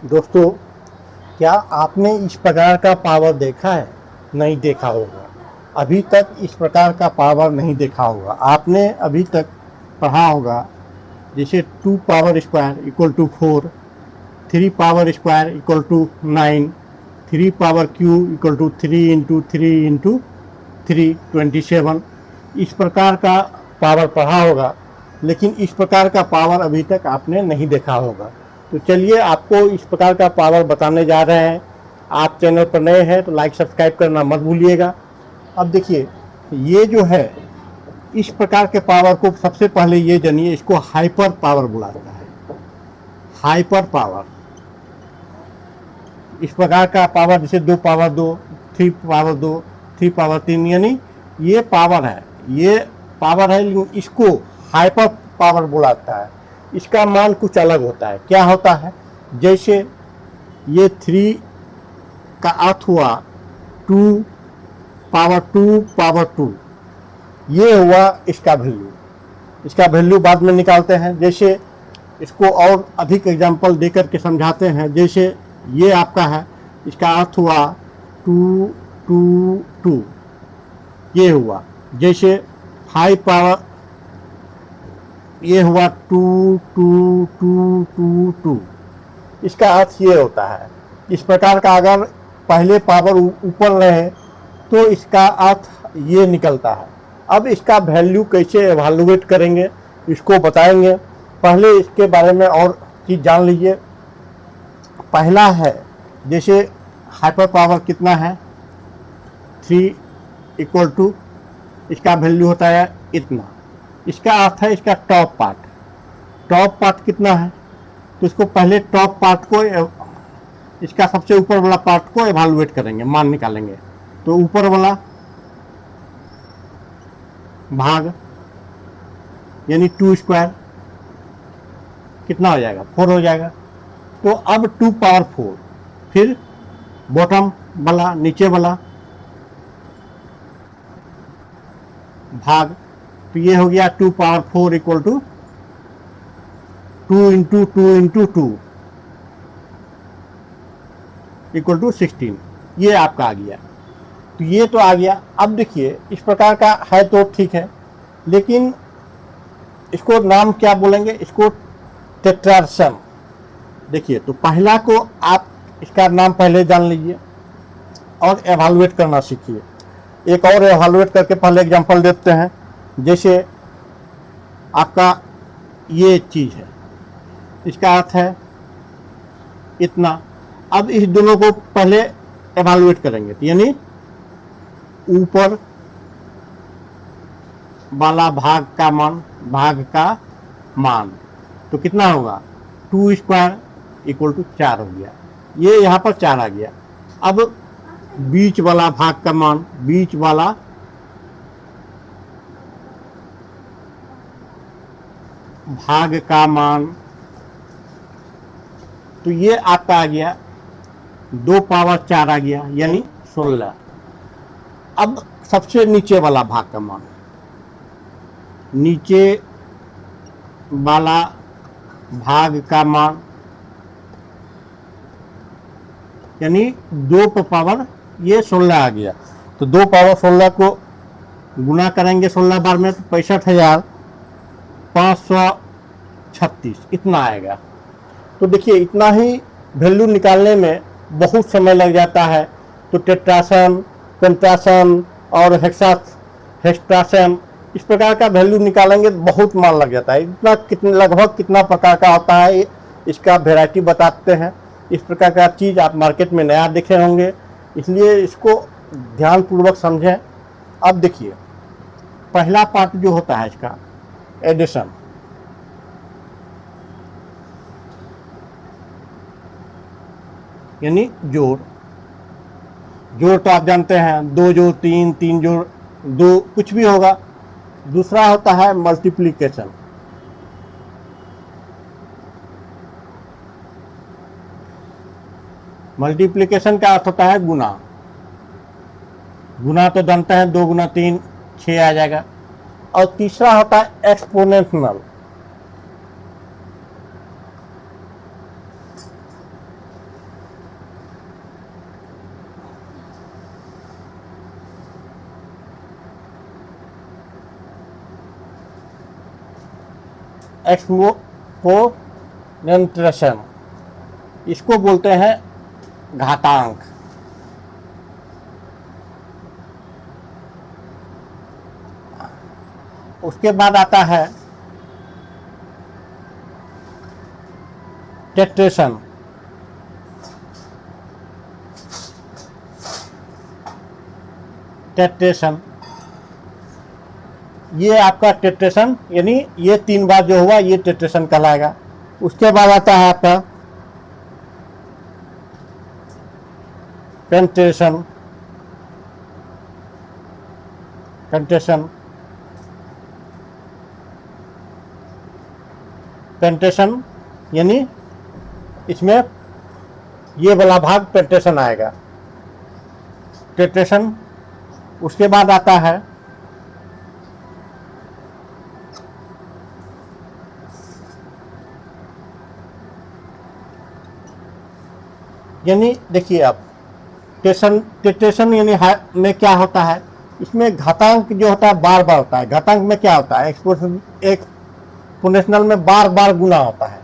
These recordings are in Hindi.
दोस्तों, क्या आपने इस प्रकार का पावर देखा है? नहीं देखा होगा। अभी तक इस प्रकार का पावर नहीं देखा होगा। आपने अभी तक पढ़ा होगा जैसे 2 power square equal to 4, 3 power square equal to 9, 3 power cube equal to 3 into 3 into 3 27। इस प्रकार का पावर पढ़ा होगा, लेकिन इस प्रकार का पावर अभी तक आपने नहीं देखा होगा। तो चलिए आपको इस प्रकार का पावर बताने जा रहे हैं। आप चैनल पर नए हैं तो लाइक सब्सक्राइब करना मत भूलिएगा। अब देखिए, ये जो है इस प्रकार के पावर को सबसे पहले ये जानिए, इसको हाइपर पावर बुलाता है। हाइपर पावर इस प्रकार का पावर, जैसे 2 पावर 2, 3 पावर 2, 3 पावर 3, यानी ये पावर है, लेकिन इसको हाइपर पावर बुलाता है। इसका मान कुछ अलग होता है। क्या होता है? जैसे ये 3 का अर्थ हुआ 2 पावर 2 पावर 2, ये हुआ इसका वैल्यू। इसका वैल्यू बाद में निकालते हैं। जैसे इसको और अधिक एग्जाम्पल देकर के समझाते हैं। जैसे ये आपका है, इसका अर्थ हुआ 2 2 2, ये हुआ। जैसे 5 पावर, ये हुआ 2 2 2 2 2, इसका अर्थ ये होता है। इस प्रकार का अगर पहले पावर ऊपर रहे तो इसका अर्थ ये निकलता है। अब इसका वैल्यू कैसे एवेलुएट करेंगे, इसको बताएंगे। पहले इसके बारे में और चीज़ जान लीजिए। पहला है, जैसे हाइपर पावर कितना है, 3 इक्वल टू, इसका वैल्यू होता है इतना। इसका अर्थ है इसका टॉप पार्ट। टॉप पार्ट कितना है, तो इसको पहले टॉप पार्ट को, इसका सबसे ऊपर वाला पार्ट को एवेलुएट करेंगे, मान निकालेंगे। तो ऊपर वाला भाग यानी 2 स्क्वायर कितना हो जाएगा, 4 हो जाएगा। तो अब 2 पावर 4, फिर बॉटम वाला, नीचे वाला भाग, तो ये हो गया 2 power 4 equal to 2 into 2 into 2 equal to 16। ये आपका आ गया। तो ये तो आ गया। अब देखिए, इस प्रकार का है तो ठीक है, लेकिन इसको नाम क्या बोलेंगे, इसको टेट्रासन। देखिए, तो पहला को आप इसका नाम पहले जान लीजिए और एवेलुएट करना सीखिए। एक और एवेलुएट करके पहले एग्जांपल देते हैं। जैसे आपका ये चीज़ है, इसका अर्थ है इतना। अब इस दोनों को पहले एवेलुएट करेंगे, यानी ऊपर वाला भाग का मान तो कितना होगा, 2 स्क्वायर इक्वल टू 4 हो गया। ये यहाँ पर 4 आ गया। अब बीच वाला भाग का मान, बीच वाला भाग का मान, तो ये आपका आ गया 2 पावर 4 आ गया, यानी 16। अब सबसे नीचे वाला भाग का मान, नीचे वाला भाग का मान यानी 2 पावर, ये 16 आ गया। तो 2 पावर 16 को गुना करेंगे 16 बार में, तो 65,536 इतना आएगा। तो देखिए, इतना ही वैल्यू निकालने में बहुत समय लग जाता है। तो टेट्रासन, पेंटासन और हेक्साट्रासन, इस प्रकार का वैल्यू निकालेंगे तो बहुत मान लग जाता है। इतना लगभग कितना प्रकार का होता है, इसका वेराइटी बताते हैं। इस प्रकार का चीज़ आप मार्केट में नया देखे होंगे, इसलिए इसको ध्यानपूर्वक समझें। अब देखिए, पहला पार्ट जो होता है इसका एडिशन, यानी जोड़। जोड़ तो आप जानते हैं, 2 जोड़ 3, 3 जोड़ 2, कुछ भी होगा। दूसरा होता है मल्टीप्लिकेशन। मल्टीप्लिकेशन का अर्थ होता है गुना। गुना तो जानते हैं, 2 गुना 3 6 आ जाएगा। और तीसरा होता है एक्सपोनेंशियल। एक्सपोनेंट्रेशन, इसको बोलते हैं घातांक। उसके बाद आता है टेट्रेशन। टेट्रेशन, ये आपका टेट्रेशन, यानी ये 3 बार जो हुआ ये टेट्रेशन कहलाएगा। उसके बाद आता है आपका पेंट्रेशन। पेंट्रेशन, पेंट्रेशन यानी इसमें ये वाला भाग पेंट्रेशन आएगा। टेट्रेशन। उसके बाद आता है यानी देखिए आप टेट्रेशन यानी में क्या होता है, इसमें घातांक जो होता है बार बार होता है। घातांक में क्या होता है, एक्सपोनेंशियल में बार बार गुना होता है,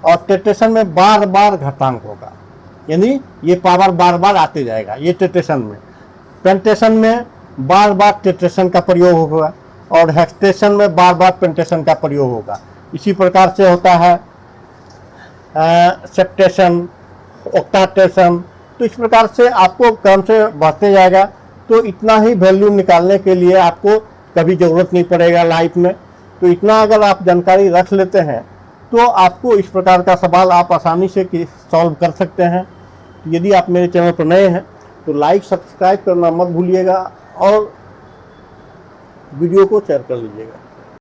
और टेट्रेशन में बार बार घातांक होगा, यानी ये पावर बार बार आते जाएगा, ये टेट्रेशन में। पेंट्रेशन में बार बार टेट्रेशन का प्रयोग होगा, और हेक्सेशन में बार बार पेंट्रेशन का प्रयोग होगा। इसी प्रकार से होता है सेप्टेशन, ऑक्टाटेशन। तो इस प्रकार से आपको क्रम से बढ़ते जाएगा। तो इतना ही वैल्यू निकालने के लिए आपको कभी ज़रूरत नहीं पड़ेगा लाइफ में। तो इतना अगर आप जानकारी रख लेते हैं तो आपको इस प्रकार का सवाल आप आसानी से सॉल्व कर सकते हैं। यदि आप मेरे चैनल पर नए हैं तो लाइक सब्सक्राइब करना मत भूलिएगा और वीडियो को शेयर कर लीजिएगा।